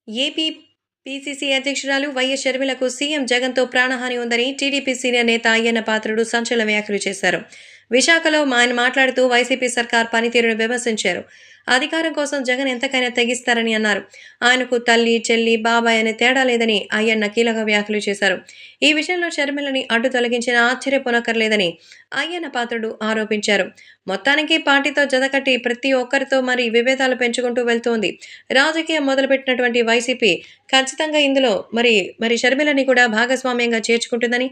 AP PCC అధ్యక్షురాలు YS షర్మిలకు CM జగన్‌తో ప్రాణహాని ఉందని టీడీపీ సీనియర్ నేత అయ్యన్న పాత్రుడు సంచలన వ్యాఖ్యలు చేశారు. విశాఖలో ఆయన మాట్లాడుతూ వైసీపీ సర్కార్ పనితీరును విమర్శించారు. అధికారం కోసం జగన్ ఎంతకైనా తెగిస్తారని అన్నారు. ఆయనకు తల్లి, చెల్లి, బాబాయ్ అనే తేడా లేదని అయ్యన్న కీలక వ్యాఖ్యలు చేశారు. ఈ విషయంలో షర్మిలని అడ్డు తొలగించినా ఆశ్చర్యపోనక్కర్లేదని అయ్యన్న పాత్రుడు ఆరోపించారు. మొత్తానికి పార్టీతో జతకట్టి ప్రతి ఒక్కరితో విభేదాలు పెంచుకుంటూ వెళ్తోంది. రాజకీయం మొదలుపెట్టినటువంటి వైసీపీ ఖచ్చితంగా ఇందులో మరి షర్మిలని కూడా భాగస్వామ్యంగా చేర్చుకుంటుందని,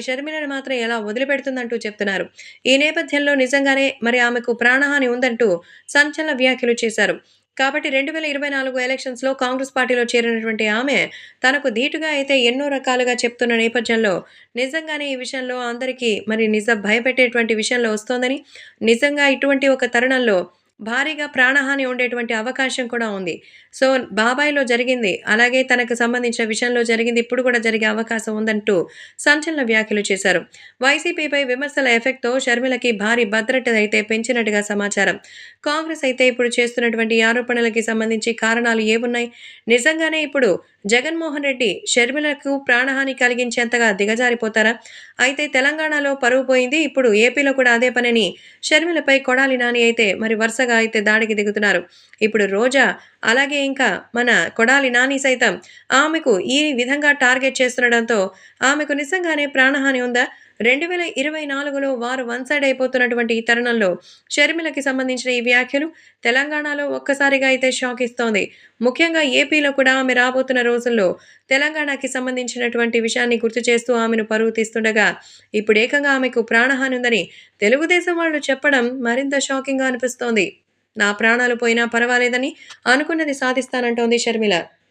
షర్మిలని మాత్రం ఎలా వదిలిపెడుతుందంటూ చెప్తున్నారు. ఈ నేపథ్యంలో నిజంగానే ఆమెకు ప్రాణహాని ఉందంటూ సంచలన వ్యాఖ్యలు చేశారు. కాబట్టి 2024 ఎలక్షన్స్‌లో కాంగ్రెస్ పార్టీలో చేరినటువంటి ఆమె తనకు ధీటుగా అయితే ఎన్నో రకాలుగా చెప్తున్న నేపథ్యంలో నిజంగానే ఈ విషయంలో అందరికీ భయపెట్టేటువంటి విషయంలో వస్తోందని, నిజంగా ఇటువంటి ఒక తరుణంలో భారీగా ప్రాణహాని ఉండేటువంటి అవకాశం కూడా ఉంది. సో, బాబాయ్‌లో జరిగింది, అలాగే తనకు సంబంధించిన విషయంలో జరిగింది, ఇప్పుడు కూడా జరిగే అవకాశం ఉందంటూ సంచలన వ్యాఖ్యలు చేశారు. వైసీపీపై విమర్శల ఎఫెక్ట్‌తో షర్మిలకి భారీ భద్రత అయితే పెంచినట్టుగా సమాచారం. కాంగ్రెస్ అయితే ఇప్పుడు చేస్తున్నటువంటి ఈ ఆరోపణలకి సంబంధించి కారణాలు ఏవున్నాయి? నిజంగానే ఇప్పుడు జగన్మోహన్ రెడ్డి షర్మిలకు ప్రాణహాని కలిగించేంతగా దిగజారిపోతారా? అయితే తెలంగాణలో పరువు పోయింది. ఇప్పుడు ఏపీలో కూడా అదే పనని షర్మిలపై కొడాలి నాని అయితే వరుసగా అయితే దాడికి దిగుతున్నారు. ఇప్పుడు రోజా, అలాగే ఇంకా మన కొడాలి నాని సైతం ఆమెకు ఈ విధంగా టార్గెట్ చేస్తుండడంతో ఆమెకు నిజంగానే ప్రాణహాని ఉందా? 2024లో వారు వన్ సైడ్ అయిపోతున్నటువంటి ఈ తరుణంలో షర్మిలకి సంబంధించిన ఈ వ్యాఖ్యలు తెలంగాణలో ఒక్కసారిగా అయితే షాక్ ఇస్తోంది. ముఖ్యంగా ఏపీలో కూడా ఆమె రాబోతున్న రోజుల్లో తెలంగాణకి సంబంధించినటువంటి విషయాన్ని గుర్తు చేస్తూ ఆమెను పరువు తీస్తుండగా, ఇప్పుడు ఏకంగా ఆమెకు ప్రాణహాని ఉందని తెలుగుదేశం వాళ్ళు చెప్పడం మరింత షాకింగ్‌గా అనిపిస్తోంది. నా ప్రాణాలు పోయినా పర్వాలేదని అనుకున్నది సాధిస్తానంటోంది షర్మిల.